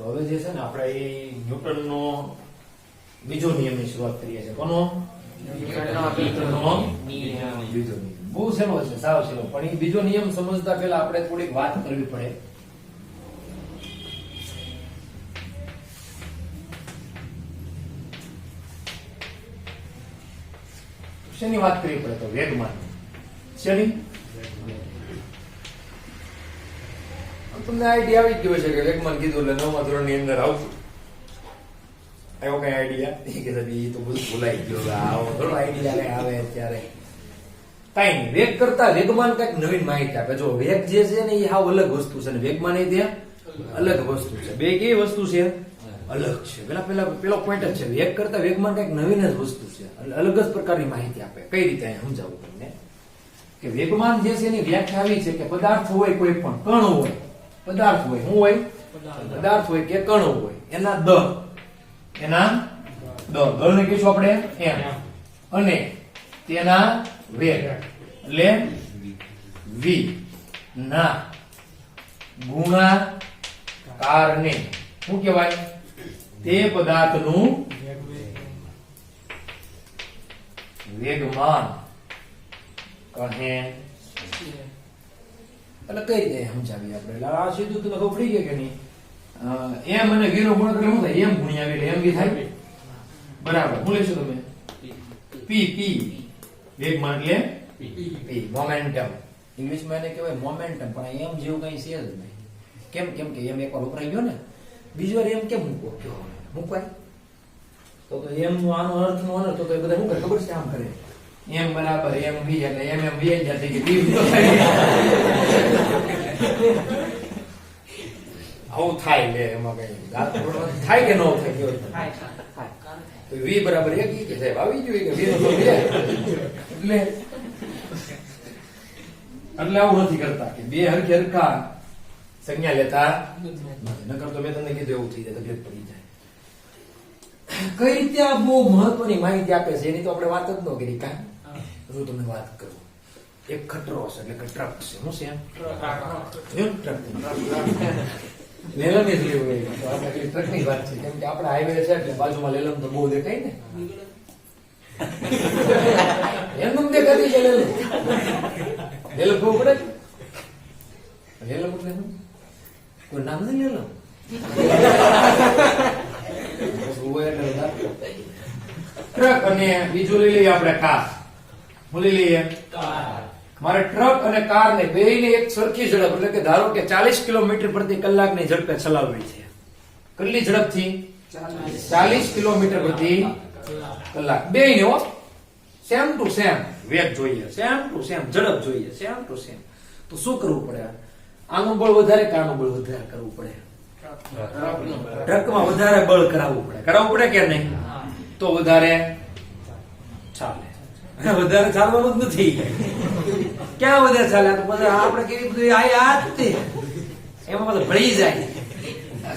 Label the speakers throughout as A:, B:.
A: તો હવે જે છે ને આપણે એ ન્યૂટનનો બીજો નિયમની શરૂઆત કરીએ છીએ. કોનો? ન્યૂટનનો બીજો નિયમ. બહુ સહેલો છે, સાવ સહેલો. પણ એ બીજો નિયમ સમજતા પહેલા આપણે થોડીક વાત કરવી પડે. શેની વાત કરવી પડે? તો વેગમાન. શેની? તમને આઈડિયા આવી ગયો છે કે વેગમાન કીધું એટલે 9મા ધોરણની અંદર આવતું. આવ્યો કઈ આઈડિયા? કે એ તો બધું ભૂલાઈ ગયો. આવો થોડો આઈડિયા કઈ આવે અત્યારે. કઈ નહીં. વેગ કરતા વેગમાન કઈક નવીન માહિતી આપે. જો વેગ જે છે ને એ હાવ અલગ વસ્તુ છે ને વેગમાન એ ત્યાં અલગ વસ્તુ છે. બે કેવી વસ્તુ છે? અલગ છે. પેલો પોઈન્ટ જ છે. વેગ કરતા વેગમાન કઈક નવીન જ વસ્તુ છે. અલગ જ પ્રકારની માહિતી આપે. કઈ રીતે સમજાવું તમને? કે વેગમાન જે છે એની વ્યાખ્યા આવી છે કે પદાર્થ હોય, કોઈ પણ કણ હોય, પદાર્થ હોય, શું હોય? પદાર્થ હોય કે કણ હોય, એના દળને કહીશું આપણે એમ, અને તેના વેગ એટલે v ના ગુણાકારને શું કહેવાય? તે પદાર્થનું વેગમાન કહે. એટલે કઈ રીતે સમજાવીએ આપણે? એટલે આ સીધું તમને ખબર પડી ગઈ કે નહીં? એમ અને v નો ગુણોત્તર શું થાય? એમ ગુણ્યા v એટલે એમ v થાય. બરાબર. શું લેશો તમે? p વેગમાન એટલે p મોમેન્ટમ. ઇંગ્લિશમાં એને કહેવાય મોમેન્ટમ. પણ એમ જેવું કઈ છે જ નહીં. કેમ? કેમ કે એમ એકવાર વપરાઈ ગયો ને, બીજી વાર એમ કેમ મૂકો? મૂકવાય તો એમ નો આનો અર્થ નો અનર્થ તો એ બધા શું કરે ખબર છે? આમ કરે એમ બરાબર એમ v એટલે એમ v જાય કે v આવું થાય. લે એમાં કઈ થાય કે ન થાય? કેવું થાય? તો v બરાબર 1 કે સાહેબ આવી ગયું કે v નો તો 2 એટલે આવું નથી કરતા કે બે હરખા સંજ્ઞા લેતા નકર તો મેં તમને કીધું એવું થઈ જાય, તકલીફ પડી જાય. કઈ રીતે આ બહુ મહત્વની માહિતી આપે છે એની તો આપણે વાત જ ન કરી. કાં હું તમને વાત કરું. એક ખટરો છે એટલે કે ટ્રક છે. શું છે? લેલમ જ લેવું હોય તો આપણે ટ્રક ની વાત છે. કેમ કે આપણે હાઈવે છે એટલે બાજુમાં લેલમ તો બહુ દેખાય ને. એમ દેખાતી છે લેલમ. લેલમ બહુ પડે. લેલમ એટલે શું? કોઈ નામ નહીં લેલમ. ટ્રક અને બીજું લઈ લઈએ આપણે કાર. શું લઈ લઈએ? મારે ટ્રક અને કાર ને બેયને એક સરખી ઝડપ એટલે કે ધારો કે 40 કિલોમીટર પ્રતિ કલાકની ઝડપે ચલાવવી છે. કેટલી ઝડપથી? 40 કિલોમીટર પ્રતિ કલાક. બેયને હો સેમ ટુ સેમ વેગ જોઈએ, સેમ ટુ સેમ ઝડપ જોઈએ, સેમ ટુ સેમ. તો શું કરવું પડે? આનું બળ વધારે કે આનું બળ વધારે કરવું પડે? ટ્રકમાં વધારે બળ કરાવવું પડે કે નહીં? તો વધારે ચાલે. વધારે ચાલવાનું જ નથી. ક્યાં વધારે ચાલે? આપણે કેવી બધું આ જ તે એમાં બધું ભળી જાય.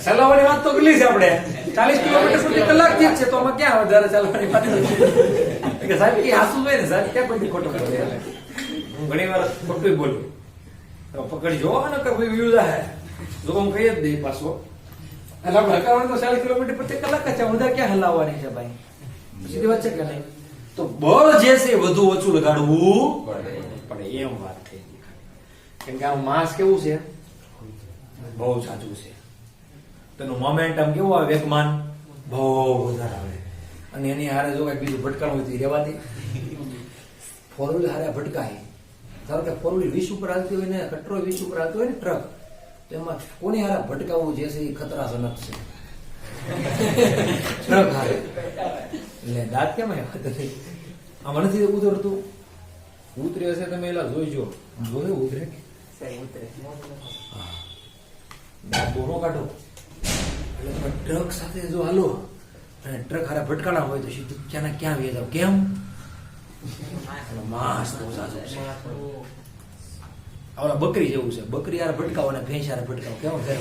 A: ચલાવવાની વાત તો કેટલી છે આપણે? 40 કિલોમીટર પ્રતિ કલાક થી છે. તો આમાં ક્યાં વધારે ચાલવાની વાત છે? સાહેબ એ હાસુ હોય ને સાહેબ, ક્યાં કોઈ ખોટું બોલે? હું ઘણી વાર ખોટું બોલું તો પકડી જો ને કે ભાઈ વ્યૂ જાય જો હું કહી જ દઈ પાછો. એટલે આપણે હકાવવાનું તો 40 કિલોમીટર પ્રતિ કલાક છે. વધારે ક્યાં હલાવવાની છે ભાઈ? સીધી વાત છે કે નહીં? તો બળ જે છે વધુ ઓછું લગાડવું પડે એમ વાત થઈ ગઈ. કેમ કે આ માસ કેવું છે? બહુ જાજુ છે. તેનું મોમેન્ટમ કેવું આવે? વેગમાન બહુ વધારે આવે. અને એની હારે જો કઈક બીજું ભટકાણું હોય તો રહેવા દે. ફોર વ્હીલ હારે ભટકાય. ધારો કે ફોર વ્હીલ 20 ઉપર હાલતી હોય ને કટરો 20 ઉપર હાલતો હોય ને ટ્રક, તો એમાં કોની હારે ભટકાવવું જે છે એ ખતરાજનક છે. ટ્રક હારે એટલે દાંત કેમ આમાં નથી ઉતરતું? ઉતરે હશે તમે એલા જોઈજો. જોયું ઉતરે કે દાંત બોનો કાઢો એટલે ટ્રક સાથે જો હાલો અને ટ્રક હારે ભટકાણા હોય તો સીધું ક્યાં ક્યાં વે જાવ. કેમ? માસ બહુ સાચું છે. આવડા બકરી જેવું છે. બકરી હારે ભટકાવો અને ભેંસ હારે ભટકાવો કેવો ફેર?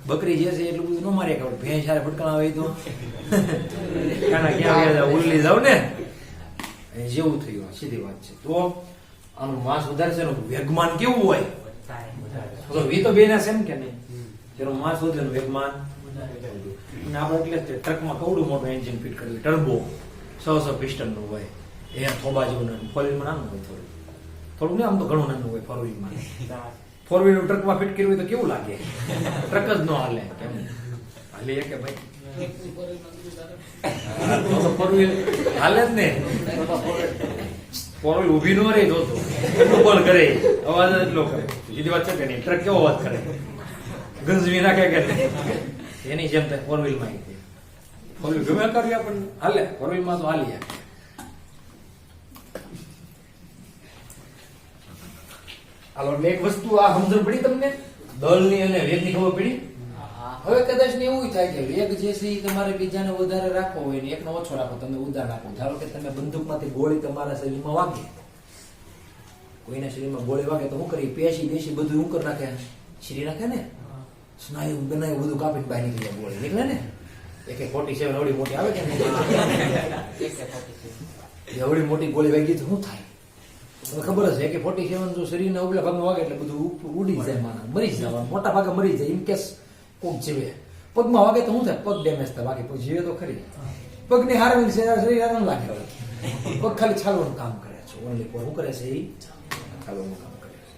A: બકરી જે છે એટલું બધું ન મારે કે ભેંસ હારે ભટકાણા હોય તો ક્યાં ક્યાં વે જાવ, ઉલ્લી જાવ ને જેવું થયું. સીધી વાત છે. તો આનું માસ વધારે છે. વેગમાન કેવું હોય? વી તો બે ના સેમ કે નહીં? જેનું માસ વધે વેગમાન અને આપણે એટલે ટ્રકમાં કવડું મોટું એન્જિન ફિટ કર્યું ટર્બો 600 પિસ્ટન નું હોય એ થોબા જેવું ફોર વ્હીલમાં નાનું હોય થોડું ને આમ તો ઘણું નાનું હોય ફોર વ્હીલમાં ફોર વ્હીલ ટ્રકમાં ફિટ કર્યું હોય તો કેવું લાગે ટ્રક જ ન હાલે કેમ હાલે કે ભાઈ ફોર વ્હીલ હાલે જ ને ફોર વ્હીલ ઉભી નો રહી તો બોલ કરે અવાજ એટલો કરે સીધી વાત છે કે નહીં ટ્રક કેવો અવાજ કરે ગંજવી નાખે કે એની જેમ થાય ફોર વ્હીલ માં ફોર વ્હીલ ગમે કર્યા પણ હાલે ફોર વ્હીલ માં તો હાલી હાલો એટલે એક વસ્તુ આ સમજણ પડી તમને દળની અને વેગની ખબર પડી હવે કદાચ ને એવું થાય કે વેગ જે છે તમારે બીજાને વધારે રાખવો હોય ને એકનો ઓછો રાખો તમે ઉદાહરણ આપો ધારો કે તમે બંદૂકમાંથી ગોળી તમારા શરીરમાં વાગે કોઈના શરીરમાં ગોળી વાગે તો શું કરી પેશી બધું શું કરી નાખે શીરી નાખે ને સ્નાયુ બનાવી બધું કાપીને બહાર નીકળી જાય ગોળી નીકળે ને AK-47 એવડી મોટી આવે કે એવડી મોટી ગોળી વાગી તો શું થાય તમને ખબર હશે AK-47 જો શરીરના ઉપલા ભાગમાં વાગે એટલે બધું ઉડી જાય માના મરી જાય મોટા ભાગે મરી જાય ઇન કેસ કોક જીવે પગમાં વાગે તો શું થાય પગ ડેમેજ થાય બાકી પગ જીવે તો ખરી પગની હારવી શરીર આરામ લાગે પગ ખાલી છાલવાનું કામ કરે છે ઓનલી શું કરે છે એ છાલવાનું કામ કરે છે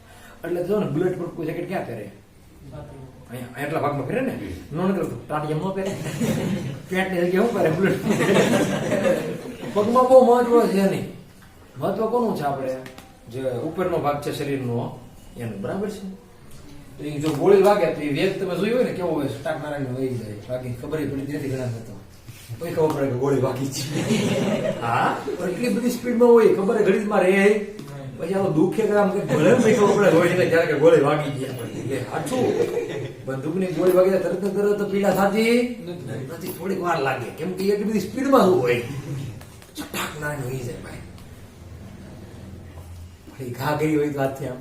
A: એટલે જો ને બુલેટ પ્રૂફ કોઈ જેકેટ ક્યાં પહેરે અહીંયા એટલા ભાગમાં પહેરે ને નોન કરતો ટાટિયા ન પહેરે પેન્ટ ને જગ્યાએ શું પહેરે બુલેટ પગમાં બહુ મહત્વ છે નહીં મહત્વ કોનું છે આપણે જે ઉપરનો ભાગ છે શરીરનો એનું બરાબર છે તો એ જો ગોળી વાગે તો એ વેગ તમે જોયું હોય ને કેવો હોય સ્ટાક નારાયણ વહી જાય બાકી ખબર પડી નથી ઘણા નતો પછી ખબર પડે કે ગોળી વાગી છે હા પણ એટલી બધી સ્પીડમાં હોય ખબર ઘડીમાં રહે પછી આનો દુખે કે આમ કે ભલે નહીં ખબર પડે હોય એટલે ક્યારે ગોળી વાગી ગયા એટલે સાચું બંદૂકની ગોળી વાગી તરત પીડા થતી નથી થોડીક વાર લાગે કેમ કે એટલી બધી સ્પીડમાં હોય સ્ટાક નારાયણ વહી જાય ભાઈ ઘા કરી હોય તો હાથથી આમ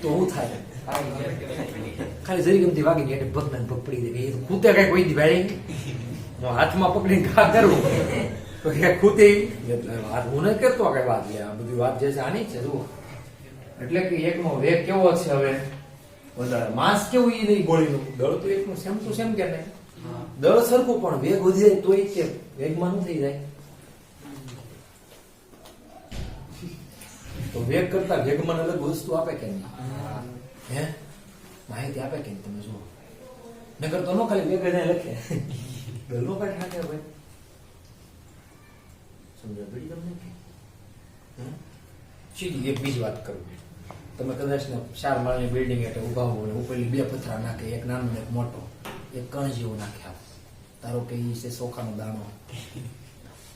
A: તો શું થાય ખાલી જરી ગમતી વાગી ગઈ એટલે પગ પડી જાય એ ખૂતે કઈ કોઈ દી ભાઈ હું હાથમાં પકડીને ઘા કરું તો ખૂતે વાત હું નથી કરતો કઈ વાત લે આ બધી વાત જે છે આની છે જુઓ એટલે કે એકનો વેગ કેવો છે હવે વધારે માસ કેવું એ નહીં ગોળીનું દળ તો એકનું સેમ ટુ સેમ કે નહીં દળ સરખું પણ વેગ વધી જાય તોય કે વેગમાં શું થઈ જાય તો વેગ કરતા વેગમાં અલગ વસ્તુ આપે કે નહીં હે માહિતી આપે કે તમે જુઓ નકર તો નો ખાલી વેગ એને લખે ગલ્લો કાઢ નાખે ભાઈ સમજો પડી તમને સીધી એક બીજી વાત કરું તમે કદાચ ને 4 માળની બિલ્ડિંગ એટલે ઉભા હો ને ઉપરલી 2 પથરા નાખે એક નાનો ને એક મોટો એક કણ જેવો નાખે આપ તારો કે ઈ છે સોખાનો દાણો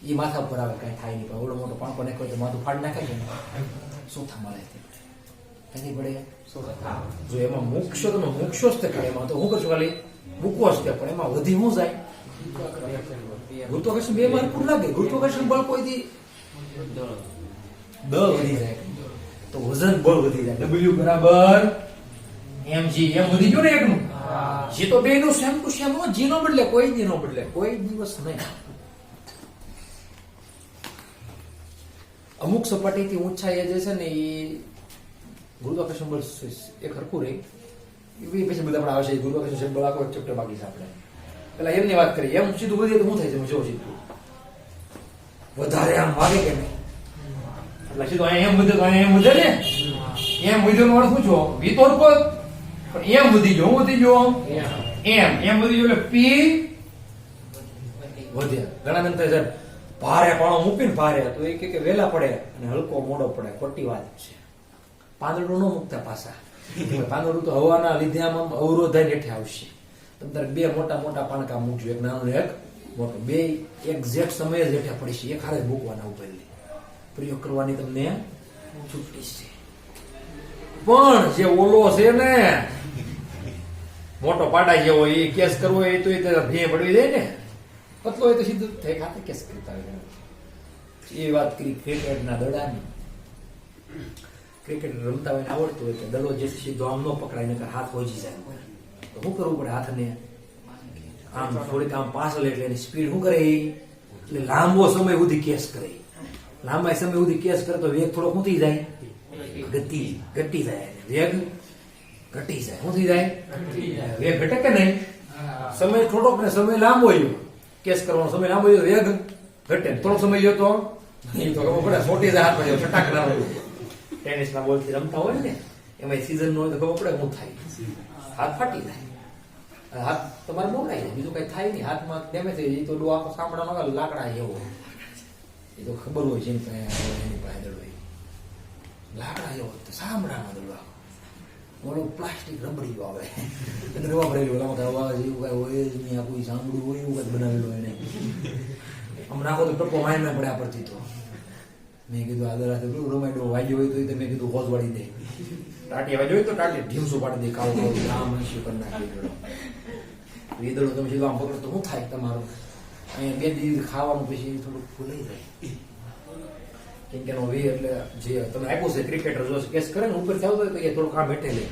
A: એ માથા પર આવે કઈ થાય નહીં પણ ઓલો મોટો પાંખો નાખ્યો તો માથું ફાડી નાખે છે સોથા મળે કઈ પડે જો એમાં મોક્ષો તમે મોક્ષો જ તે એમાં તો હું કરશું ખાલી મૂકવો જ તે પણ એમાં વધી શું જાય ગુરુત્વાકર્ષણ 2 માર્ક લાગે ગુરુત્વાકર્ષણ બળ કોઈથી દળ વધી જાય તો વજન બળ વધી જાય W બરાબર mg એમ વધી ગયો ને એકનું જે તો બે નું સેમ ટુ સેમ જી નો બદલે કોઈ દી નો બદલે કોઈ દિવસ નહીં અમુક સપાટીથી ઊંચાઈ જે છે ને એ ગુરુત્વાકર્ષણ બળ એક હરખું રહે એ પછી બધા આપણે આવશે ગુરુત્વાકર્ષણ બળ આખો ચેપ્ટર બાકી છે આપણે પેલા એમની વાત કરીએ એમ સીધું વધીએ તો શું થાય છે જો સીધું વધારે આમ વાગે કે નહીં એટલે સીધું અહીંયા એમ વધે તો અહીંયા એમ વધે ને એમ વધ્યો અર્થ શું છો વીતો રૂપો પણ એમ વધી ગયો હું વધી ગયો એમ વધી ગયો એટલે પી વધ્યા ઘણા નંતર સર ભારે પાણો મૂકીને ભારે તો એ કે વેલા પડે અને હલકો મોડો પડે ખોટી વાત છે પાંદડું ન મૂકતા પાછા પાંદડું તો હવાના લીધે આમ અવરોધાઈ હેઠે આવશે તમે 2 મોટા મોટા પાણકા મૂકજો એક નાનો એક મોટો 2 એક્ઝેક્ટ સમયે જ હેઠે પડશે એક હારે મૂકવાના ઉપર પ્રયોગ કરવાની તમને છૂટી છે પણ જે ઓલો છે ને મોટો પાડા જેવો એ કેસ કરવો એ તો ભે પડવી જાય ને પતલો હોય તો સીધું થાય ખાતે કેસ કરતા હોય એ વાત કરી ક્રિકેટના દડાની ક્રિકેટ રમતા હોય આવડતું હોય કે દડો જે સીધો આમ ન પકડાય નકર હાથ હોજી જાય તો શું કરવું પડે હાથને આમ થોડીક આમ પાછળ એટલે એની સ્પીડ શું કરે એટલે લાંબો સમય સુધી કેસ કરે લાંબા સમય સુધી કેસ કરે તો વેગ થોડો ઊંચી જાય ગતિ જાય વેગ ઘટી જાય. શું થઈ જાય? વેગ ઘટે કે નહીં? સમય થોડોક ને સમય લાંબો હોય, કેસ કરવાનો સમય લાંબો હોય વેગ ઘટે. થોડોક સમય લ્યો તો એ તો ખબર પડે, સોટી જાય હાથ માં છટાક ના હોય. ટેનિસ ના બોલ થી રમતા હોય ને એમાં સીઝન નો હોય તો ખબર પડે શું થાય. હાથ ફાટી જાય, હાથ તમારે મોકલાઈ જાય, બીજું કઈ થાય નહીં. હાથમાં ડેમેજ થઈ જાય. એ તો આખો સાંભળવાનો લાકડા એવો, એ તો ખબર હોય છે એની પાસે દડો લાકડા એવો સાંભળામાં દડો. ઓલો પ્લાસ્ટિક રબડી આવે રવા ભરેલું, ઓલામાં હવા જેવું કઈ હોય જ નહીં. આ કોઈ સાંભળવું હોય એવું કઈ બનાવેલું એને આમ નાખો તો ટપ્પો માઇનમાં પડે આ પરથી. તો મેં કીધું આગળ હાથે રમાડો વાગ્યો હોય તો મેં કીધું હોજ વાળી દે. ટાટી વાગ્યો હોય તો ટાટી ઢીમસું પાડી દે, કાળું કાળું આમ શું કરી નાખી. વીદડો તમે સીધું આમ પકડો તો શું થાય તમારું? અહીંયા 2 દિવસ ખાવાનું પછી થોડુંક ફૂલાઈ જાય. કેમ કે એનો વે એટલે જે તમે આપ્યું છે ક્રિકેટર જો કેસ કરે ને ઉપર આવતો હોય તો એ થોડુંક આમ હેઠે લે,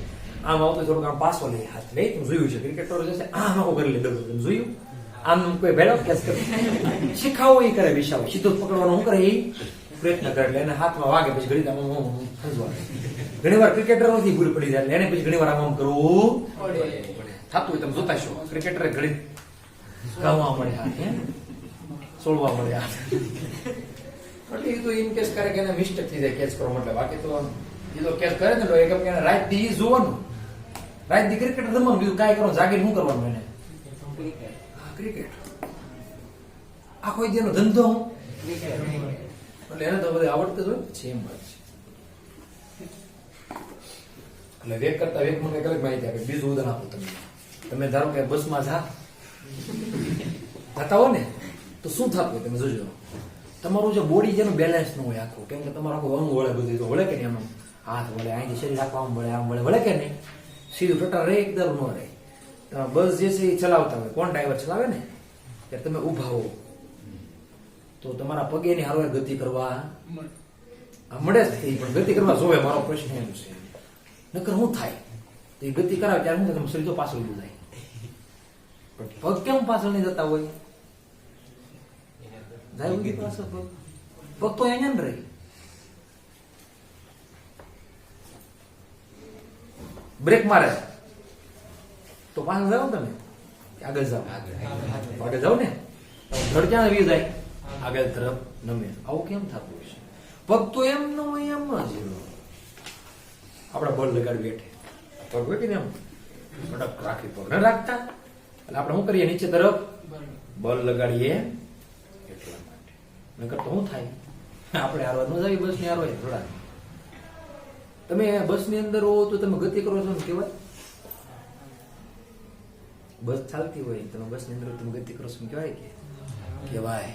A: આમ આવતો થોડુંક આમ પાછો લે હાથ લે. તમે જોયું છે ક્રિકેટર જશે આમ આખો કરી લે ડબલ. તમે જોયું? આમ કોઈ ભેળો કેસ કરે શીખાવો એ કરે, વિશાવ સીધો પકડવાનો શું કરે એ પ્રયત્ન કરે એટલે એને હાથમાં વાગે પછી ઘડી સમજવા. ઘણી વાર ક્રિકેટર નથી ભૂલ પડી જાય એને પછી ઘણી વાર આમ કરવું થતું હોય. તમે જોતા છો ક્રિકેટર ઘડી ગાવા મળે હાથ, સોળવા મળે હાથ. એટલે એ તો ઇન કેસ કરે કે એને મિસ્ટેક થઈ જાય કેચ કરવા માટે. બાકી તો એ તો કેચ કરે ને તો એક રાત દી જોવાનું, રાત દી ક્રિકેટ રમવાનું, બીજું કાંઈ કરવાનું જાગીને શું કરવાનું એને? ક્રિકેટ આખો જેનો ધંધો હું એટલે એને તો બધું આવડતું જ હોય છે. એમ વાત છે. એટલે વેગ કરતા વેગ મને કઈ માહિતી આપે. બીજું ઉદાહરણ આપું તમને. તમે ધારો કે બસમાં જતા હો ને તો શું થતું હોય તમે જોજો. તમારું જે બોડી જેનું બેલેન્સ ન હોય આખું, કેમ કે તમારું આખું અંગ વળે, બધું તો વળે કે નહીં? એમ હાથ વળે, અહીંથી શરીર આખું આમ વળે, આમ વળે કે નહીં? સીધું ટટા રહે એકદમ ન રહે. બસ જે છે એ ચલાવતા હોય, કોણ ડ્રાઈવર ચલાવે ને ત્યારે તમે ઉભા હો તો તમારા પગેની હારવાર ગતિ કરવા મળે જ થઈ, પણ ગતિ કરવા જોવે. મારો પ્રશ્ન એમ છે નકર શું થાય? તો એ ગતિ કરાવે ત્યારે શું તમે શરીર તો પાછળ ઉભું થાય, પણ પગ કેમ પાછળ નહીં જતા હોય? જાય ઊંઘી પાછળ પગ તો અહીંયા ને રહી. બ્રેક મારે તો પાછળ જાઓ તમે, આગળ જાઓ, આગળ જાઓ ને ધડ ક્યાં આવી જાય? આગળ તરફ નમે. આવું કેમ થતું હશે? પગ તો એમ ન હોય, એમ જ આપડે બળ લગાડી બેઠે પગ હોય કે એમ કડક રાખી પગ ન રાખતા, એટલે આપણે શું કરીએ? નીચે તરફ બળ લગાડીએ એટલા માટે. નકર તો શું થાય? આપણે હારવા ન જાય બસ ની હારવા થોડા. તમે બસ ની અંદર હો તો તમે ગતિ કરો છો ને કેવાય? બસ ચાલતી હોય તમે બસ ની અંદર તમે ગતિ કરો છો કેવાય કે કેવાય?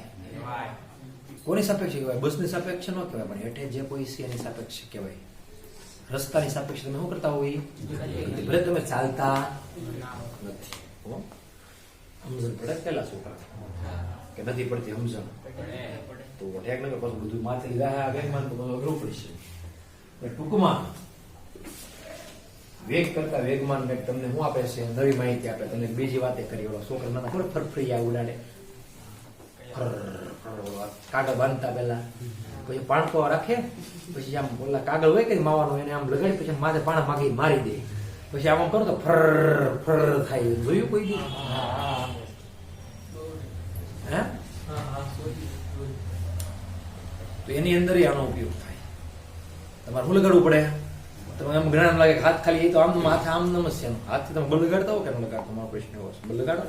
A: કોની સાપેક્ષે કહેવાય? બસ ની સાપેક્ષ ન કહેવાય, પણ હેઠે જે કોઈ છે એની સાપેક્ષ કહેવાય. રસ્તાની સાપેક્ષ તમે શું કરતા હોય? ભલે તમે ચાલતા નથી. સમજણ પડે પેલા છોકરા કે નથી પડતી સમજણ તો ઠેક નગર પાછું બધું માથે વેગમાન તો બધું અઘરું પડશે. ટૂંકમાં વેગ કરતા વેગમાન વેગ તમને શું આપે છે? નવી માહિતી આપે. તમને બીજી વાતે કરી ઓલો છોકરા નાના થોડો ફરફરી આ ઉડાડે, કાગળ બાંધતા પેલા પછી પાણકો રાખે, પછી આમ ઓલા કાગળ હોય કે માવાનો એને આમ લગાડી પછી માથે પાણા માગી મારી દે, પછી આમ કરો તો ફર ફર થાય. જોયું કોઈ દી? હે? તો એની અંદર આનો ઉપયોગ થાય. તમારે શું લગાડવું પડે? તમે એમ ઘણા લાગે હાથ ખાલી એ તો આમ માથે આમ નમસ્યા હાથથી તમે બળ લગાડતા હો કે ન લગાડતા? મારો પ્રશ્ન એવો છે. બળ લગાડો,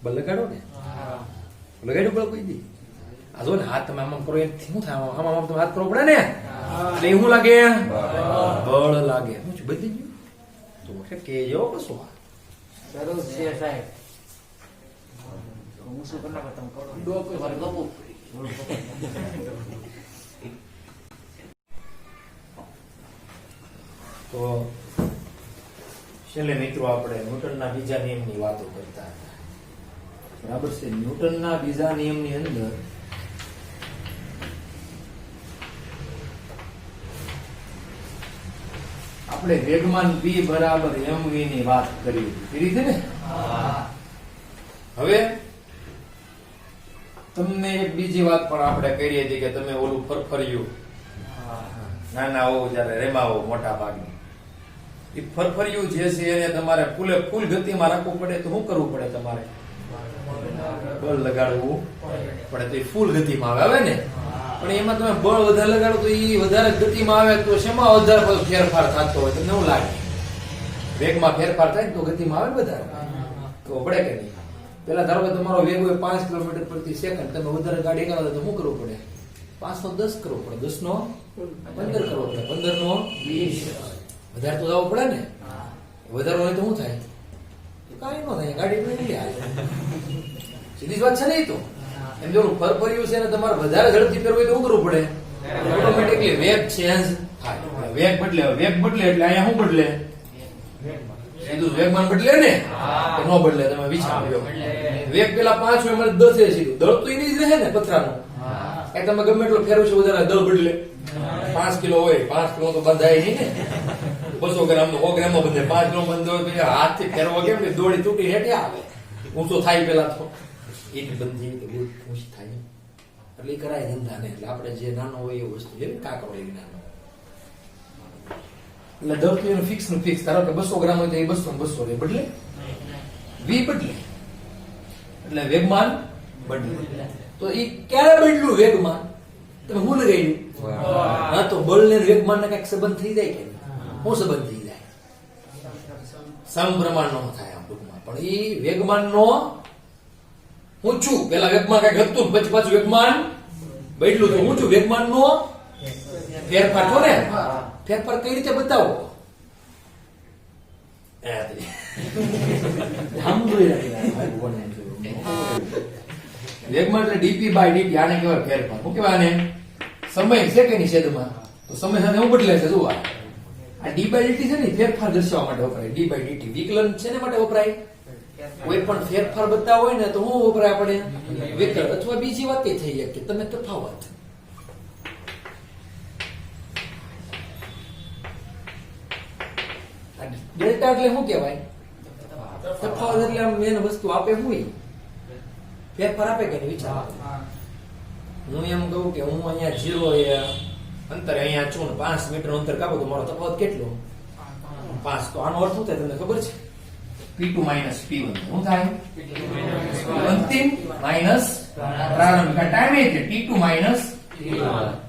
A: બળ લગાડો ને, લગાડ્યું બળ કોઈ દી? આ જો ને હાથ તમે આમ કરો એથી શું થાય? આમ તમે હાથ કરવો પડે ને એટલે એ શું લાગે? બળ લાગે. શું છે બધી ગયું? તો કે જેવો કશો
B: હું શું કરવા તમે કરો ડોકો વાર ગપો
A: તો છેલ્લે મિત્રો આપણે ન્યૂટનના બીજા નિયમની વાતો કરતા હતા. બરાબર છે? ન્યૂટનના બીજા નિયમની અંદર આપણે વેગમાન v બરાબર mv ની વાત કરી હતી ને. હવે તમને એક બીજી વાત પણ આપણે કરી હતી કે તમે ઓલું ફરફર્યું નાના હો જયારે રેમાવો મોટા ભાગની એ ફરફરિયું જે છે એને તમારે ફૂલ ગતિમાં રાખવું પડે તો શું કરવું પડે? તમારે બળ લગાડવું પડે તો એ ફૂલ ગતિમાં આવે ને. પણ એમાં તમે બળ વધારે લગાડો તો એ વધારે ગતિમાં આવે તો શેમાં વધારે ફેરફાર થતો હોય? તમને એવું લાગે વેગમાં ફેરફાર થાય ને તો ગતિમાં આવે વધારે તો પડે કે નહીં? પેલા ધારો કે તમારો વેગ હોય 5 કિલોમીટર પ્રતિ સેકન્ડ, તમે વધારે ગાડી કરો તો શું કરવું પડે? 5 નો 10 કરવો પડે, 10 નો 15 કરવો પડે, 15 નો 20. વધારે તો જવું પડે ને. વધારે હોય તો શું થાય? કાંઈ ન થાય, ગાડી નહીં હાલે. સીધી જ વાત છે નહીં તો એમ જો ફરફરિયું છે ને તમારે વધારે ઝડપથી ફેરવું હોય તો શું કરવું પડે? ઓટોમેટિકલી વેગ ચેન્જ થાય. વેગ બદલે એટલે અહીંયા શું બદલે? સીધું વેગમાન બદલે ને કે ન બદલે? તમે વિચારો વેગ પેલા 5 હોય મને 10 છે સીધું દળ તો એની જ રહે ને પથરાનું. એ તમે ગમે એટલો ફેરવો છો વધારે દળ બદલે. 5 કિલો હોય 5 કિલો તો બંધાય નહીં ને. 200 ગ્રામ નો 100 ગ્રામ નો બંધે 5 કિલો બંધ હોય તો હાથથી ફેરવો કેમ કે દોડી તૂટી હેઠે આવે ઊંચો થાય પેલા તો એક બંધી કે બહુ ઊંચી થાય એટલે કરાય ધંધા ને. એટલે આપણે જે નાનો હોય એ વસ્તુ એમ કાકરો એવી નાનો એટલે દર તો એનું ફિક્સ નું ફિક્સ. ધારો કે 200 ગ્રામ હોય તો એ 200 ને 200 રે બદલે વી બદલે એટલે વેગમાન બદલે. તો એ ક્યારે બદલું વેગમાન? તમે હું લગાડ્યું હા તો બળ ને વેગમાન ને કઈક સંબંધ થઈ જાય કે શું સંબંધ થઈ જાય? સમપ્રમાણ નો થાય આમ ટૂંકમાં. પણ એ વેગમાન નો ઊંચું પેલા વેગમાન કઈક હતું પછી પાછું વેગમાન બદલું તો ઊંચું વેગમાન નો ફેરફાર થયો ને. ફેરફાર કઈ રીતે બતાવો? વેગમાન એટલે ડીપી બાય ડીટી. આને કહેવાય ફેરફાર. શું કહેવાય આને? સમય છે કે નહીં છેદમાં તો સમય સાથે શું બદલે છે? જુઓ આ ડી બાય ડીટી છે ને ફેરફાર દર્શાવવા માટે વપરાય. ડી બાય ડીટી વિકલન છે ને માટે વપરાય. કોઈ પણ ફેરફાર બતાવો હોય ને તો શું વપરાય આપણે? વિકલન. અથવા બીજી વાત એ થઈ જાય કે તમે તફાવત. ડેલ્ટા એટલે શું કહેવાય? તફાવત એટલે આમ મેન વસ્તુ આપે હોય ફેરફાર આપે કે નહીં? વિચાર. હું એમ કહું કે હું અહીંયા 0 અંતરે અહીંયા છું 5 મીટર અંતર કાપો તો મારો તફાવત કેટલો? 5. તો આનો અર્થ શું થાય તમને ખબર છે? P2 minus P1 શું થાય? અંતિમ માઇનસ પ્રારંભિક. ટાઈમ એ છે T2 minus T1.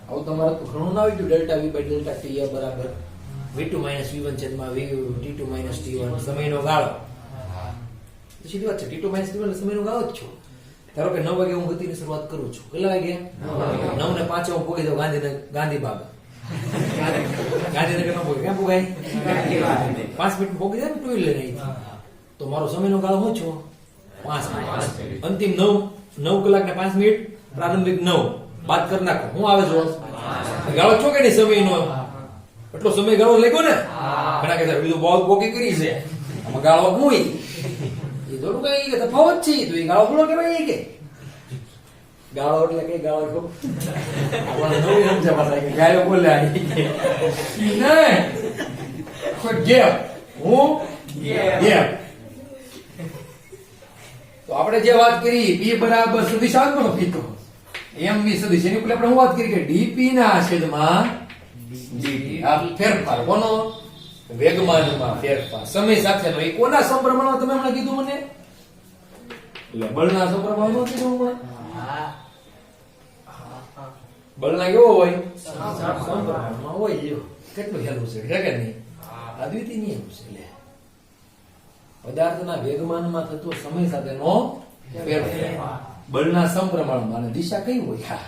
A: આવું તમારે તો ઘણું ના આવી ગયું delta V by delta T બરાબર V2 minus V1 છેદમાં T2 minus T1 સમયનો ગાળો. તો સીધી વાત છે T2 minus T1 સમયનો ગાળો જ છો. ધારો કે 9 વાગે હું ગતિની શરૂઆત કરું છું. કેટલા વાગે? 9 ને 5 હું પહોંચી જાઉં ગાંધીબાગ. ગાંધીનગર નો પહોંચે ક્યાં પહોંચાય? 5 મિનિટ પહોંચી જાય ને ટુ વ્હીલર નહીં તો મારો સમયનો ગાળો શું છો? 5 મિનિટ. અંતિમ 9 કલાક ને 5 મિનિટ પ્રારંભિક 9 બાદ કરી નાખો શું આવે છો? ગાળો છો કે નહીં સમયનો? એટલો સમય ગાળો લાગ્યો ને. ઘણા કે બીજું બહુ બોકી કરી છે આમાં ગાળો શું? એ થોડું કઈ કે તફાવત છે તો એ ગાળો થોડો કહેવાય કે ગાળો એટલે કઈ ગાળો છો? આપણે નવી સમજવા થાય કે ગાયો બોલ્યા નહીં કોઈ ગેપ હું ગેપ. તો આપણે જે વાત કરી P બરાબર સદિશાત્મક ફીતો એમ બી સદિશ એની ઉપર આપણે શું વાત કરી કે ડીપી ના છેદમાં ડીટી. આ ફેરફાર કોનો? વેગમાનમાં ફેરફાર સમય સાથેનો. એ કોના સમપ્રમાણમાં તમે હમણાં કીધું મને? એટલે બળના સમપ્રમાણમાં કીધું હમણાં. બળના કેવો હોય? સમપ્રમાણમાં હોય. જો કેટલું હેલું છે કે નહીં? અદ્વિતીય નિયમ છે. એટલે પદાર્થના વેગમાનમાં થતો સમય સાથેનો ફેરફાર બળના સમપ્રમાણમાં. અને દિશા કઈ હોય?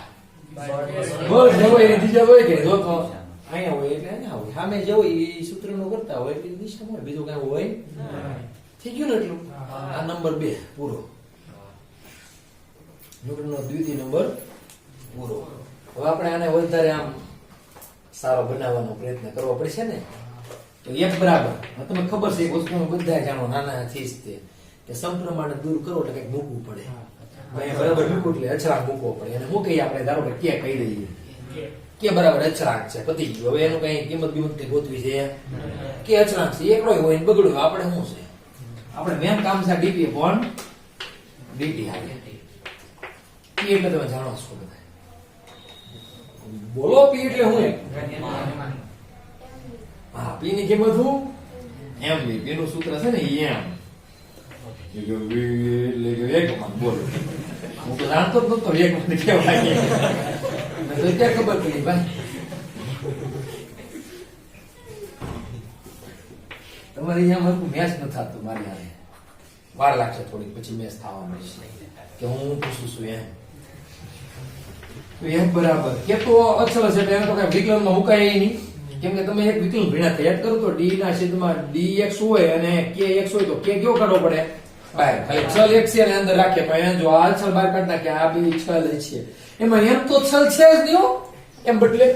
A: બળ જે હોય એની દિશા હોય કે જો તો અહીંયા હોય એટલે અહીંયા હોય. સામે જે હોય એ સૂત્રનો કરતા હોય એટલે દિશા હોય. બીજું કઈ હોય? થઈ ગયું ને એટલું. આ નંબર 2 પૂરો. ન્યૂટનનો દ્વિતીય નંબર પૂરો. હવે આપણે આને વધારે આમ સારો બનાવવાનો પ્રયત્ન કરવો પડશે ને. તો એક બરાબર તમને ખબર છે એક વસ્તુનું બધા જાણો નાનાથી જ તે કે સમપ્રમાણ દૂર કરો એટલે કઈક મૂકવું પડે. બરાબર મૂકવું એટલે અચળાંક મૂકવો પડે. અને મૂકી આપણે ધારો કે કે કહી દઈએ કે બરાબર અચળાંક છે પતી ગયું. હવે એનું કઈ કિંમત બિંમત ગોતવી છે કે અચળાંક છે એકડો હોય ને બગડ્યો આપણે શું છે? આપણે મેન કામ છે ડીપી પણ ડીટી આવે એટલે તમે જાણો છો બધા. બોલો પી એટલે હું? હા પી ની કિંમત હું એમ એનું સૂત્ર છે ને ઈ એમ એટલે કે વેગમાન બોલો હું તો જાણતો જ નતો વેગમાન કેવાય મેં તો ક્યાં ખબર પડી ભાઈ તમારે અહીંયા મારું મેચ ન થતું મારી હારે વાર લાગશે થોડીક પછી મેચ થવા મળશે કે હું પૂછું છું એમ તો એમ બરાબર કે તો અક્ષર છે એને તો કઈ વિકલનમાં મુકાય નહીં કેમ કે તમે એક વિકલન ભેળા યાદ કરો તો ડી ના છેદમાં dx હોય અને kx હોય તો k કયો કાઢવો પડે બહાર ખાલી છલ એક છે ને અંદર રાખીએ પણ જો આ છલ બહાર કાઢતા કે આ બી છલ છે એમાં એમ તો છલ છે જ નહીં હો એમ બદલે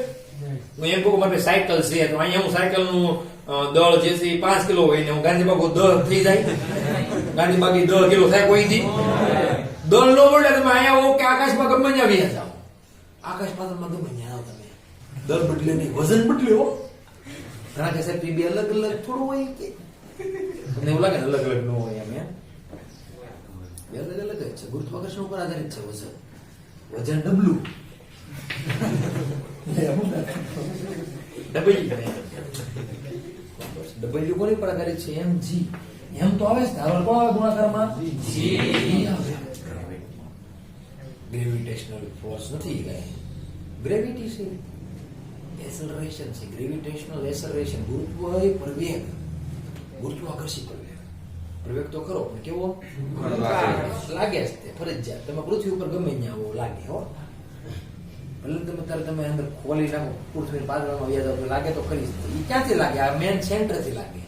A: હું એમ કહું મારે સાયકલ છે તો અહીંયા હું સાયકલ નું દળ જે છે 5 કિલો હોય ને હું ગાંધીબાગુ દળ થઈ જાય ગાંધીબાગી 10 કિલો થાય કોઈ દી દળ નો બોલે તમે અહીંયા હો કે આકાશમાં ગમે ત્યાં વ્યા જાઓ આકાશ પાતાળમાં ગમે ત્યાં આવો તમે દળ બદલે નહીં વજન બદલે હો ઘણા કે સાહેબ બે અલગ અલગ થોડું હોય કે તમને એવું લાગે ને અલગ અલગ ન હોય એમ બે અલગ અલગ જ છે ગુરુત્વાકર્ષણ ઉપર આધારિત છે વજન વજન ડબલું ડબલ્યુ કોની પર આધારિત છે એમ જી એમ તો આવે છે ધારવલ કોણ આવે ગુણાકારમાં જી આવે ગ્રેવિટેશનલ ફોર્સ નથી કઈ ગ્રેવિટી છે એસેલરેશન છે ગ્રેવિટેશનલ એસેલરેશન ગુરુત્વાકર્ષી પ્રવેગ ગુરુત્વાકર્ષી પ્રવેગ તો ખરો પણ કેવો લાગે છે તે ફરજિયાત તમે પૃથ્વી ઉપર ગમે ત્યાં આવો લાગે હો ભલે તમે અંદર ખોલી નાખો પૃથ્વી પાદળમાં વ્યા જાવ લાગે તો ખરી એ ક્યાંથી લાગે આ મેન સેન્ટર થી લાગે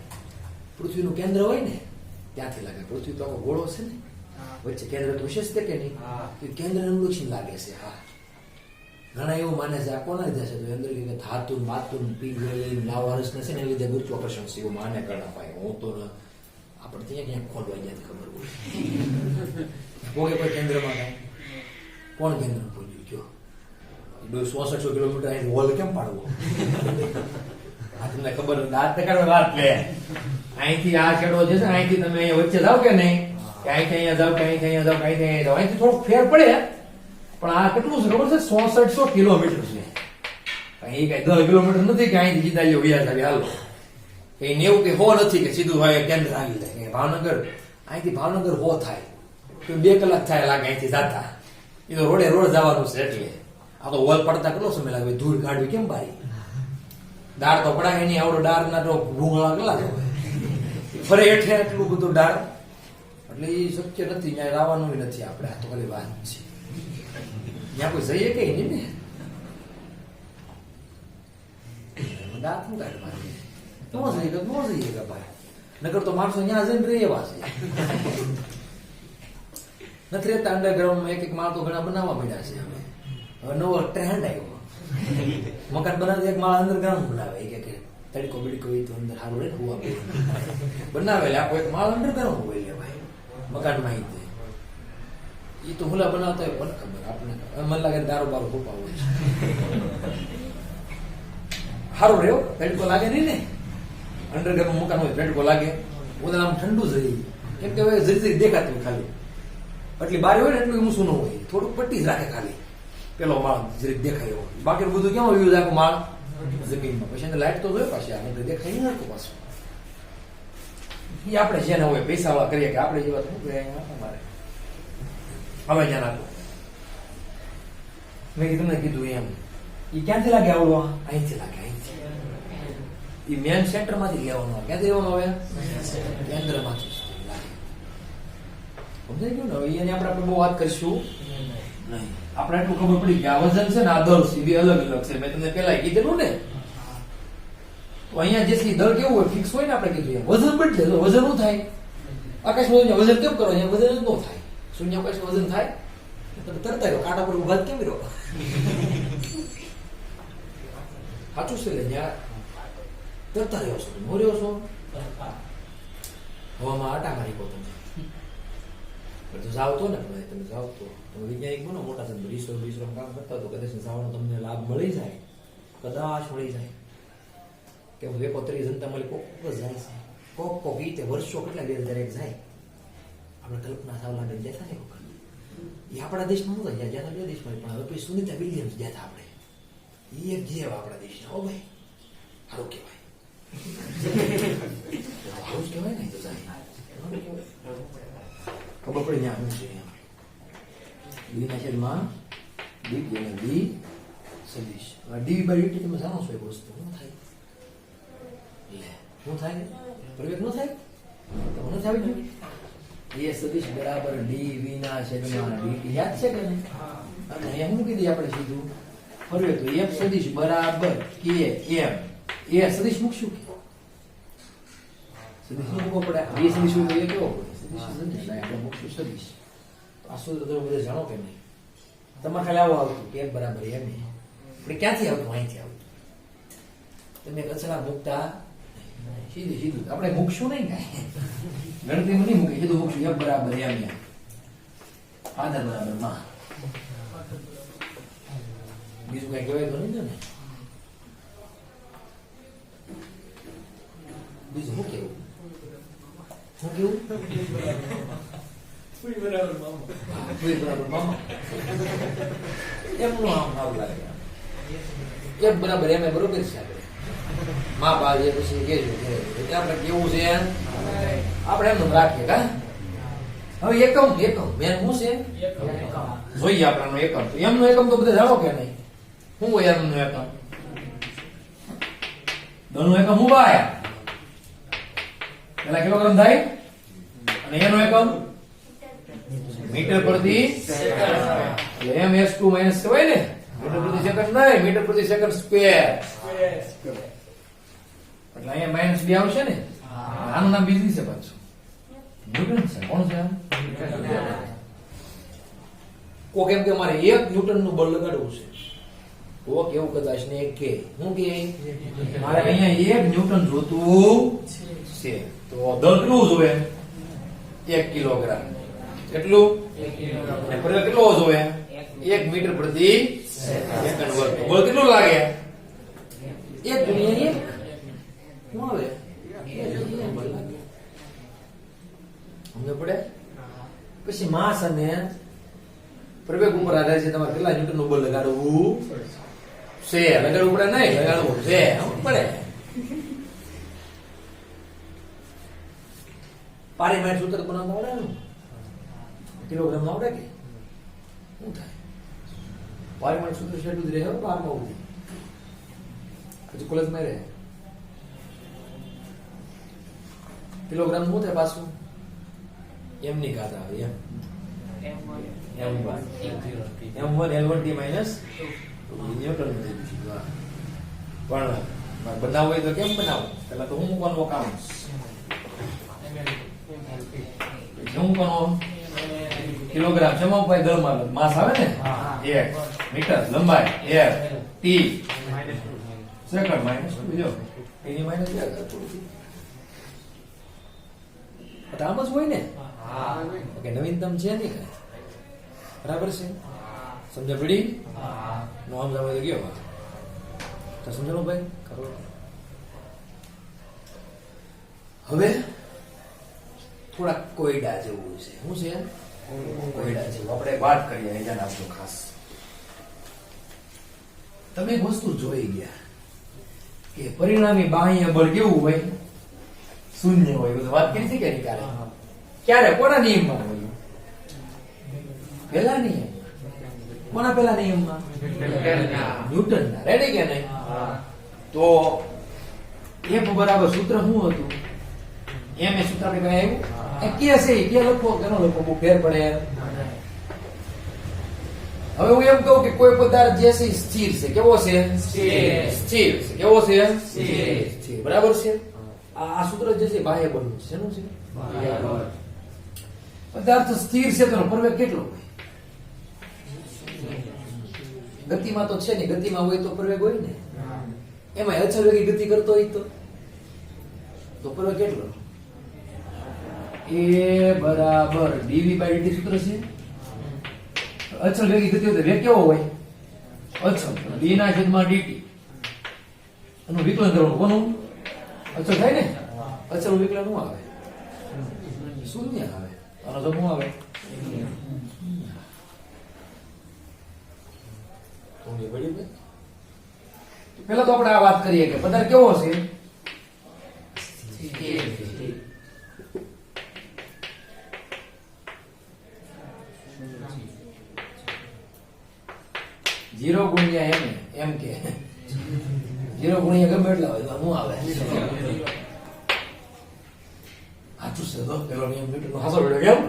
A: પૃથ્વીનું કેન્દ્ર હોય ને ત્યાંથી લાગે પૃથ્વી તો આખો ગોળો છે ને વચ્ચે કેન્દ્ર તો વિશેષ છે કે નહીં કેન્દ્ર અનુલક્ષી લાગે છે હા ઘણા એવું માને છે આ કોના લીધે છે તો અંદર કે ધાતુ માતુન પીગળ લાવારસ ને છે ને એ લીધે ગુરુત્વાકર્ષણ છે એવું માને ઘણા ભાઈ હું તો આપણે ત્યાં ક્યાંક ખોલવા ગયા ખબર હોય કોઈ કેન્દ્રમાં કાંઈ કોણ કેન્દ્ર પહોંચ્યું કયો 66 કિલોમીટર અહીં હોલ કેમ પાડવો આ તમને ખબર દાંત કાઢો વાત લે અહીંથી આ છેડો છે અહીંથી તમે અહીંયા વચ્ચે જાવ કે નહીં કે અહીંથી અહીંયા જાવ કે અહીંથી અહીંયા જાવ કે અહીંથી અહીંયા જાવ અહીંથી થોડોક ફેર પડે પણ આ કેટલું છે ખબર છે 6600 કિલોમીટર છે અહીં કઈ 10 કિલોમીટર નથી કે અહીંથી સીધા લ્યો વ્યાજ આવી હાલો એ 90 કે 100 નથી કે સીધું હોય કેન્દ્ર આવી જાય ભાવનગર અહીંથી ભાવનગર 100 થાય તો 2 કલાક થાય લાગે અહીંથી જાતા એ તો રોડે રોડ જવાનું છે એટલે આ તો હોલ પડતા કેટલો સમય લાગે ધૂળ કાઢવી કેમ બારી દાળ તો પડાય નહીં આવડો ડાર ના તો ભૂંગળા કેટલા ફરે હેઠે એટલું બધું ડાળ એટલે એ શક્ય નથી ત્યાં આવવાનું નથી આપણે આ તો ખાલી વાત છે ત્યાં કોઈ જઈએ કઈ નહીં ને દાંત શું કાઢવાની ન જઈએ કે ભાઈ નગર તો માણસો ત્યાં જઈને રહે એવા છે નથી રહેતા અંડરગ્રાઉન્ડમાં એક માળ તો ઘણા બનાવવા મળ્યા છે હવે નવો ટ્રેન્ડ આવ્યો મકાન બનાવે એક માળ અંડરગ્રાઉન્ડ બનાવે કે તડકો બિડકો હોય તો અંદર સારું રહે હુવા બનાવે આખો એક માળ અંડરગ્રાઉન્ડ હોય લે ભાઈ મકાનમાં એ તો હુલા બનાવતા હોય પણ ખબર આપણે મને લાગે દારૂ બારો ખોપા હોય સારું રહ્યો તડકો લાગે નહીં ને અંડરગ્રાઉન્ડ મકાન હોય તડકો લાગે ઉદાહરણ આમ ઠંડુ જ રહી કેમ કે હવે જરી દેખાતું હોય ખાલી એટલી બારી હોય ને એટલું ઊંચું ન હોય થોડુંક પટ્ટી જ રાખે ખાલી પેલો માળ જરીક દેખાય એવો બાકી બધું કેમ વ્યૂ આખું માળ જમીનમાં પછી લાઈટ તો જોયો પાછી આપણે દેખાય નહીં નાખું પાછું એ આપણે જેને હોય પૈસા વાળા કરીએ કે આપણે જેવા શું કરે મારે હવે જ્યાં નાખો મેં તમને કીધું એમ એ ક્યાંથી લાગે આવડવા અહીંથી લાગે અહીંથી એ મેન સેન્ટર માંથી લેવાનું ક્યાંથી લેવાનું હવે કેન્દ્રમાંથી સમજાઈ ગયું ને એની આપણે બહુ વાત કરીશું નહીં આપણે એટલું ખબર પડી કે આ વજન છે ને આ દળ છે બે અલગ અલગ છે મેં તમને પેલા કીધેલું ને તો અહીંયા જે દળ કેવું હોય ફિક્સ હોય ને આપણે કીધું વજન બદલે વજન શું થાય આકાશમાં વજન કેમ કરો અહીંયા વજન જ ન થાય શૂન્યાવકાશમાં વજન થાય તરતા રહ્યો કાંટા પર ઉભા કેમ રહ્યો સાચું છે ને ત્યાં તરતા રહ્યો છો મોર્યો છો હવામાં આટા મારી કહો તમે બધું જાવ તો ને તમે જાવ તો તમે વૈજ્ઞાનિક બનો મોટા છે રીસો કામ કરતા તો કદાચ જવાનો તમને લાભ મળી જાય કદાચ મળી જાય કે વેકો 30 જનતા મળી કોક જાય છે કોક રીતે વર્ષો કેટલા 2001 જાય આપણે કલ્પના ચાવલા ને જતા ને વખત એ આપણા દેશમાં નહોતા ગયા જ્યાં બે દેશમાં પણ હવે પછી સુનિતા વિલિયમ્સ ગયા હતા આપણે એ એક જેવા આપણા દેશના હો ભાઈ સારું કહેવાય કહેવાય ને તો જાય ખબર પડે ત્યાં શું છે ડી ના છેદમાં dt અને d સદિશ ડીવી બાય dt તમે જાણો છો એક વસ્તુ શું થાય લે શું થાય પ્રવેગ ન થાય તો મને આવી ગયું એ સદિશ બરાબર dv ના છેદમાં dt યાદ છે કે નહીં અને અહીંયા શું કીધી આપણે સીધું ફરવે તો f સદિશ બરાબર k m એ સદિશ મૂકશું કે સદિશ મૂકવો પડે એ સદિશ હોય તો એ કેવો પડે સદિશ સદિશ આપણે મૂકશું સદિશ તો આ સૂત્ર તમે બધા જાણો કે નહીં તમારે ખાલી આવું આવતું કે f બરાબર m આપણે ક્યાંથી આવતું અહીંથી આવતું તમે કચરા મૂકતા સીધું સીધું આપણે મૂકશું નહીં કાંઈ ગણતરીમાં નહીં મૂકી સીધું મૂકશું f બરાબર m આધાર બરાબર માં બીજું કઈ કહેવાય તો નહીં ને બીજું શું કેવું શું કેવું બરાબર મામા એમનું આમ ભાવ લાગે એક બરાબર એમ બરોબર છે આપણે મા બા જે પછી કેજો એટલે આપણે કેવું છે આપણે એમનું રાખીએ કા હવે એકમ મેન શું છે જોઈએ આપણને એકમ તો એમનું એકમ તો બધા જાણો કે નહીં શું હોય એમનું એકમ દળનું એકમ શું ભાઈ પેલા કિલોગ્રામ થાય અને એનો એકમ મીટર પ્રતિ સેકન્ડ ms2 માઈનસ કહેવાય ને મીટર પ્રતિ સેકન્ડ નહીં મીટર પ્રતિ સેકન્ડ સ્ક્વેર એટલે અહીંયા માઈનસ 2 આવશે ને આનું નામ બીજું છે પાછું ન્યૂટન છે કોણ છે કો કેમ કે મારે 1 ન્યૂટન નું બળ લગાડવું છે તો કેવું કદાચ ને કે હું કે મારે અહીંયા 1 ન્યૂટન જોતું છે તો દળ કેટલું જોવે 1 કિલોગ્રામ કેટલું અને પ્રવેગ કેટલો જોવે 1 મીટર પ્રતિ સેકન્ડ વર્ગ બળ કેટલું લાગે 1 ગુણ્યા 1 શું આવે સમજ પડે પછી માસ અને પ્રવેગ ઉપર આધાર છે તમારે કેટલા ન્યૂટન નું બળ લગાડવું છે લગાડવું પડે નહીં લગાડવું છે પડે પારિમાણિક સૂત્ર બનાવતા આવડે ને કિલોગ્રામ આવડે કે શું થાય પારિમાણિક સૂત્ર શેડું જ રહે 12 માં હજી કોલેજમાં રહે કિલોગ્રામ શું થાય પાછું એમ ની ઘાત આવે એમ m1 l1t માઈનસ ન્યૂટન પણ બનાવવું હોય તો કેમ બનાવવું પેલા તો હું મૂકવાનું કામ શું કોનો કિલોગ્રામ જમા ભાઈ દળમાં માસ આવે ને 1 મીટર લંબાઈ f t સેકન્ડ માઈનસ બીજો એની માઈનસ આમ જ હોય ને ઓકે નવીનતમ છે નહીં કઈ બરાબર છે સમજ પડી નો સમજાવે તો ગયો તો સમજાણો ભાઈ કરો હવે થોડા કોયડા જેવું છે શું છે કોયડા જેવું આપણે વાત કરીએ અહીંયા આપજો ખાસ તમે એક વસ્તુ જોઈ ગયા કે પરિણામી બાહ્ય બળ કેવું હોય શૂન્ય હોય બધું વાત કરી છે કે નહીં ક્યારે કોના નિયમમાં હોય પહેલા નિયમ કોના પહેલા નિયમમાં ન્યૂટનના રેડી કે નહીં તો f બરાબર સૂત્ર શું હતું એમ એ સૂત્ર આપણે કઈ આવ્યું કે છે કે લખો કેનો લખો બહુ ફેર પડે હવે હું એમ કહું કે કોઈ પદાર્થ જે છે સ્થિર છે કેવો છે સ્થિર છે કેવો છે સ્થિર બરાબર છે આ સૂત્ર જે છે બાહ્ય બળનું છે શેનું છે બાહ્ય બળ પદાર્થ સ્થિર છે તો પ્રવેગ કેટલો હોય ગતિમાં તો છે ને ગતિમાં હોય તો પ્રવેગ હોય ને એમાં અચળ વેગી ગતિ કરતો હોય તો પ્રવેગ કેટલો a બરાબર dv બાય dt સૂત્ર છે અચળ વેગી ગતિ હોય તો વેગ કેવો હોય અચળ d ના છેદમાં dt એનું વિકલન કરવાનું કોનું અચળ થાય ને અચળ વિકલન શું આવે શૂન્ય આવે આનો જવાબ શું આવે પેલા તો આપણે આ વાત કરીએ કે પદાર્થ કેવો છે 0 ગુણ્યા m એમ કે 0 ગુણ્યા ગમે એટલા હોય તો શું આવે સાચું છે તો પેલો નિયમ ન્યૂટનનો હાસો પડ્યો કેમ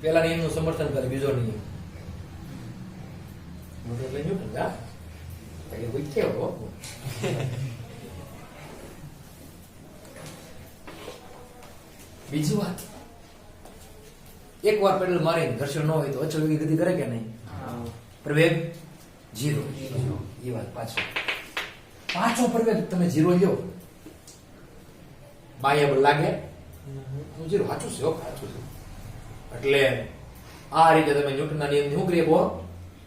A: પેલા નિયમનું સમર્થન કરે બીજો નિયમ ન્યૂટન એટલે ન્યૂટન કા એટલે કોઈ કેવો બીજી વાત એક વાર પેડલ મારીને ઘર્ષણ ન હોય તો અચળ વેગી ગતિ કરે કે નહીં પ્રવેગ 0 એ વાત પાછો પ્રવેગ તમે 0 લ્યો બાહ્ય બળ લાગે 0 સાચું છે સાચું છે એટલે આ રીતે તમે ન્યૂટનના નિયમની શું કરી શકો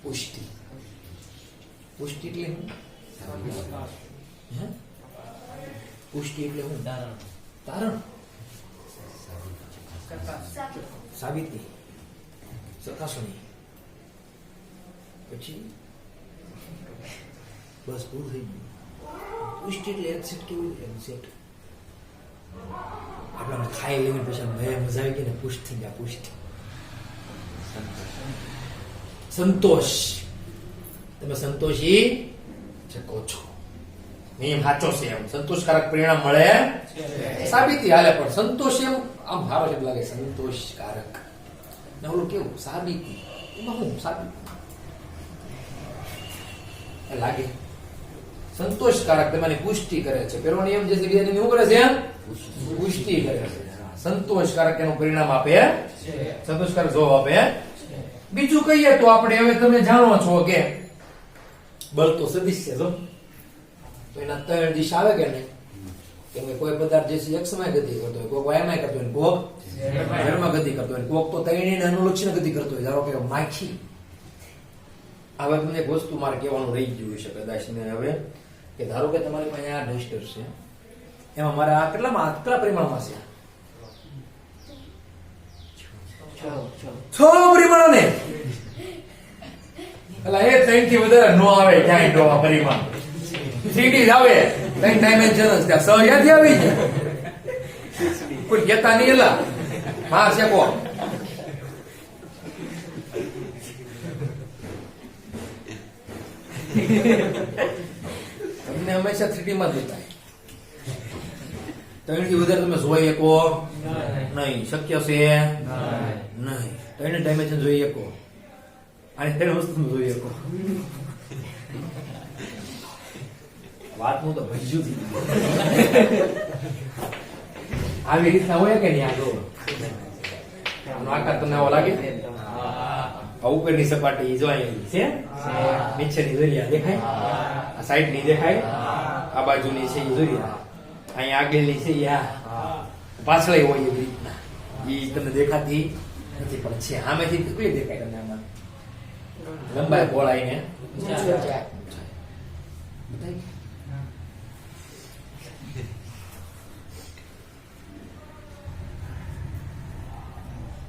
A: પુષ્ટિ એટલે શું પુષ્ટિ એટલે શું તારણ સાબિતી ચકાસણી પછી બસ પૂરું થઈ ગયું પુષ્ટિ એટલે એક્સેપ્ટ કેવું એક્સેપ્ટ આપણે ખાઈ લેવી પછી મજા આવી ગઈ ને પુષ્ટ થઈ ગયા પુષ્ટ સંતોષ તમે સંતોષી શકો છો નિયમ સાચો છે એમ સંતોષકારક પરિણામ મળે સાબિતી હાલે પણ સંતોષ એમ આમ સારો શબ્દ લાગે સંતોષકારક ને ઓલું કેવું સાબિતી એમાં શું સાબિતી એ લાગે સંતોષકારક તમારી પુષ્ટિ કરે છે પેલો નિયમ જે છે બીજા નિયમ શું કરે છે પુષ્ટિ કરે છે સંતોષકારક એનું પરિણામ આપે સંતોષકારક જવાબ આપે બીજું કહીએ તો આપણે હવે તમે જાણો છો કે બળ તો સદિશ છે જો તો એના 3 દિશા આવે કે નહીં કે કોઈ પદાર્થ જે છે એક સમય ગતિ કરતો હોય કોઈ વાયમાં કરતો હોય કોક ઝડમાં ગતિ કરતો હોય કોક તો ત્રણેયને અનુલક્ષીને ગતિ કરતો હોય ધારો કે માખી હવે તમને એક વસ્તુ મારે કહેવાનું રહી ગયું છે કદાચ ને હવે કે ધારો કે તમારી પાસે આ ડસ્ટર છે એમાં મારે આ કેટલા પરિમાણમાં છે 6 પરિમાણ ને એટલે એ 3 થી વધારે નો આવે ક્યાંય તો આ પરિમાણ 3D જ આવે 3 ડાયમેન્શન જ ત્યાં સહયાથી આવી જાય કોઈ કહેતા નહીં એલા માર શેકો તમને હંમેશા 3D માં દેતા 3 થી વધારે તમે જોઈ શકો નહીં શક્ય છે નહીં 3 ડાયમેન્શન જોઈ શકો અને 3 વસ્તુ જોઈ શકો વાતનું તો ભજ્યું આવી રીતના હોય કે નહીં આ જો આકાર તમને આવો લાગે આ ઉપરની સપાટી જો અહીં છે નીચેની જોઈએ દેખાય આ સાઈડ ની દેખાય આ બાજુની છે એ જોઈએ અહીંયા આગળની છે આ પાછળ હોય એવી રીતના એ તમને દેખાતી નથી પણ છે સામેથી કઈ દેખાય તમને આમાં લંબાઈ પહોળાઈને